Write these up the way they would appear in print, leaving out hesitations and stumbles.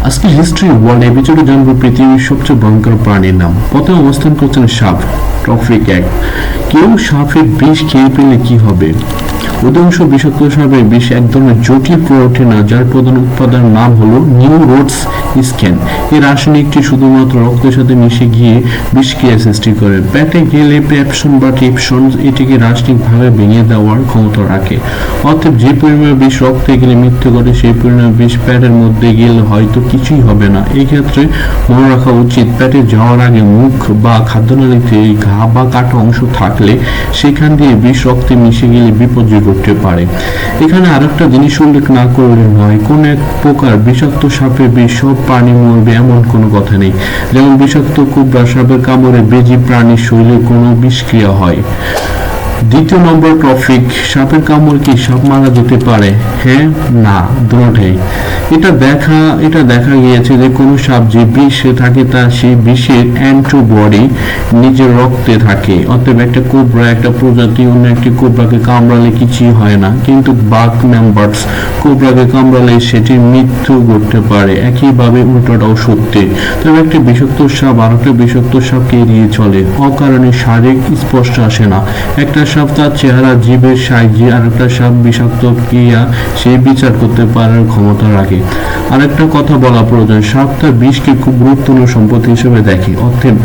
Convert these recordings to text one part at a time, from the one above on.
আজকে history world এপিসোডে জানবো পৃথিবীর সবচেয়ে ভয়ঙ্কর প্রাণীর নাম। প্রথমে অবস্থান করছেন সাপ। টপিক 1, কেউ সাপের বিষ খেয়ে পেলে কি হবে? অধিকাংশ বিষাক্ত সাপের বিষ এক ধরনের জটিল প্রোটিন যার প্রধান উৎপাদনের নাম হলো নিউরোডস স্ক্যান। এই রাসায়নিকটি শুধুমাত্র রক্তের সাথে মিশে গিয়ে বিষক্রিয়া সৃষ্টি করে। পেটে গেলে পেপসন বা টিপসন এটিকে রাসায়নিকভাবে ভেঙে দেওয়ার ক্ষমতা রাখে। অর্থাৎ যে পরিমাণে বিষ রক্তে গেলে মৃত্যু ঘটে, সেই পরিমাণে বিষ পেটের মধ্যে গেলে হয়তো কিছুই হবে না। এই ক্ষেত্রে মনে রাখা উচিত, পেটে যাওয়ার আগে মুখ বা খাদ্যনালীতে ঘা বা কাটা অংশ থাকলে সেখান দিয়ে বিষ রক্তে মিশে গেলে বিপর্যয় ঘটতে পারে। এখানে আরেকটা জিনিস উল্লেখ না করলে নয়, কোন এক প্রকার বিষাক্ত সাপে বিষ সব প্রাণী মরবে এমন কোনো কথা নেই। যেমন বিষাক্ত কোবরা সাপের কামড়ে বেজি প্রাণীর শরীরে কোনো বিষক্রিয়া হয়। দ্বিতীয় নম্বর টপিক, সাপের কামড় কি সাপ মারা যেতে পারে? হ্যাঁ, না, দুটোই। এটা দেখা গিয়েছে যে কোনো সাপ যে বিষ থাকে তা সেই বিষের অ্যান্টিবডি নিজের রক্তে থাকে। অতএব একটা কোবরা, একটা প্রজাতি অন্য একটি কোবরাকে কামড়ালে কিছুই হয় না, কিন্তু বাঘ মেম্বার্স কোবরাকে কামড়ালে সেটির মৃত্যু ঘটতে পারে। একইভাবে উল্টোটাও সত্যি। তবে একটা বিষাক্ত সাপ আর একটা বিষাক্ত সাপকে এড়িয়ে চলে, অকারণে শারীরিক স্পর্শ আসে না। একটা সাপ তার চেহারা জীবের সাহায্যে আর একটা সাপ বিষাক্ত ক্রিয়া সেই বিচার করতে পারার ক্ষমতা রাখে। আরেকটা কথা বলা প্রয়োজন, সাপ তার বিষকে খুব গুরুত্বপূর্ণ সম্পত্তি হিসেবে দেখে। অর্থাৎ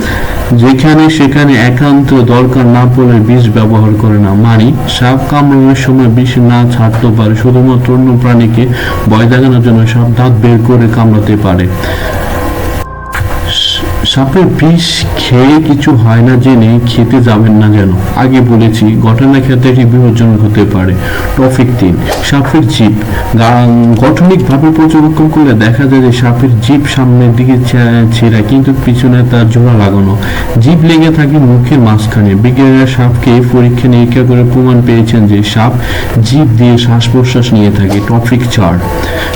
যেখানে সেখানে একান্ত দরকার না পড়লে বিষ ব্যবহার করে না। মানে সাপ কামড়ানোর সময় বিষ না ছাড়তে পারে, শুধুমাত্র অন্য প্রাণীকে ভয় দেখানোর জন্য সাপ দাঁত বের করে কামড়াতে পারে। সাপের বিষ খেয়ে কিছু হয় না জেনে খেতে যাবেন না যেন। আগে বলেছি, ঘটনার ক্ষেত্রে এটি বিপজ্জনক হতে পারে। টপিক 3, সাপের জিভ। গঠনিকভাবে পর্যবেক্ষণ করলে দেখা যায় যে সাপের জিভ সামনের দিকে ছেঁড়া, কিন্তু পিছনে তার জোড়া লাগানো। জিভ লেগে থাকে মুখের মাঝখানে। বিজ্ঞানীরা সাপকে পরীক্ষা নিরীক্ষা করে প্রমাণ পেয়েছেন যে সাপ জিভ দিয়ে শ্বাস প্রশ্বাস নিয়ে থাকে। টপিক 4,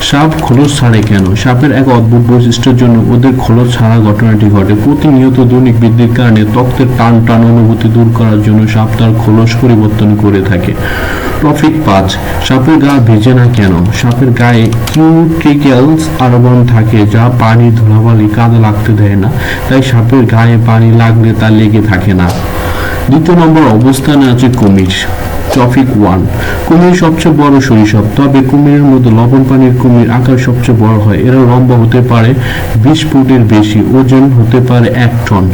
সাপ খোলস ছাড়ে কেন? সাপের এক অদ্ভুত বৈশিষ্ট্যের জন্য ওদের খোলস ছাড়া ঘটনাটি ঘটে। প্রতিনিয়ত দৈনিক বৃদ্ধির কারণে ত্বকের টান টান অনুভূতি দূর করার জন্য সাপ তার খোলস পরিবর্তন করে থাকে। টপিক 5, সাপের গা ভিজে না কেন? সাপের গায়ে কিউটিকলস আবরণ থাকে যা পানি ধুলাবালি কাঁধে লাগতে দেয় না, তাই সাপের গায়ে পানি লাগলে তা লেগে থাকে না। দ্বিতীয় নম্বর অবস্থানে আছে কুমির। টপিক 1, কুমির সবচেয়ে বড় সরীসৃপ, তবে কুমিরের মধ্যে লবণ পানির কুমির আকার সবচেয়ে বড় হয়। এরা লম্বা হতে পারে 20 ফুটের বেশি, ওজন হতে পারে 1 টন।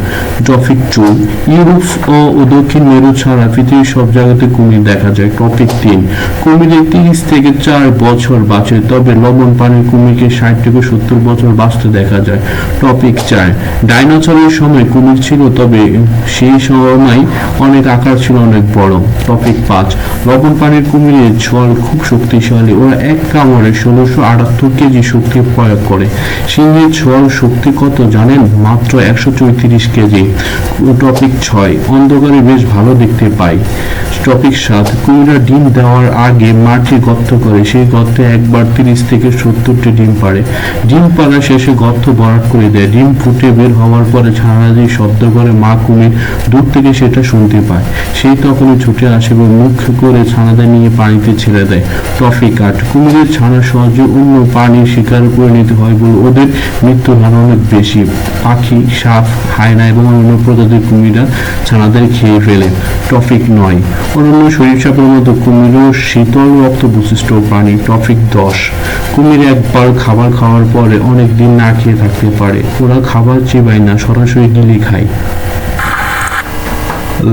টপিক 2, ইউরোপ ও দক্ষিণ মেরু ছাড়া পৃথিবীর সব জায়গাতে কুমির দেখা যায়। টপিক 3, কুমিরের 30 থেকে 4 বছর বাঁচে, তবে লবণ পানির কুমিরকে 60 থেকে 70 বছর বাঁচতে দেখা যায়। টপিক 4, ডাইনোসরের সময় কুমির ছিল, তবে সেই সময় অনেক আকার ছিল অনেক বড়। টপিক 5, লবণ পানির কুমিরের ছোঁয়াল খুব শক্তিশালী, ওরা এক কামড়ে 1678 কেজি শক্তি প্রয়োগ করে। সিংহের ছোঁয়াল শক্তি কত জানেন? মাত্র 134 কেজি। টপিক 6, অন্ধকারে বেশ ভালো দেখতে পাই। টপিক 7, কুমিরা ডিম দেওয়ার আগে মাটি গর্ত করে, সেই গর্তে একবার 30 থেকে 70টি ডিম পাড়ে। ডিম পাড়া শেষে গর্ত ভরাট করে দেয়। ডিম ফুটে বের হওয়ার পরে ছানা দিয়ে শব্দ করে মা কুমির দূর থেকে সেটা শুনতে পায়। সেই তখনই ছুটে আসে এবং মুখ করে ছানাটা নিয়ে পানিতে ছেড়ে দেয়। টপিক 8, কুমিরের ছানা সহজে অন্য পানি শিকার করে নিতে হয় বলে ওদের মৃত্যুর হার অনেক বেশি। পাখি, সাপ, হায়না এবং অন্য প্রজাতির কুমিরা ছানাদের খেয়ে ফেলে। টপিক 9, অন্যান্য সরীসৃপের মধ্যে কুমিরও শীতল রক্ত বিশিষ্ট প্রাণী। টপিক 10, কুমির একবার খাবার খাওয়ার পরে অনেক দিন না খেয়ে থাকতে পারে। ওরা খাবার চিবায় না, সরাসরি গিলে খায়।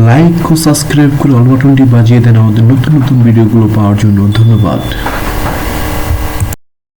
লাইক ও সাবস্ক্রাইব করে অল বাটনটি বাজিয়ে দেন আমাদের নতুন নতুন ভিডিওগুলো পাওয়ার জন্য। ধন্যবাদ।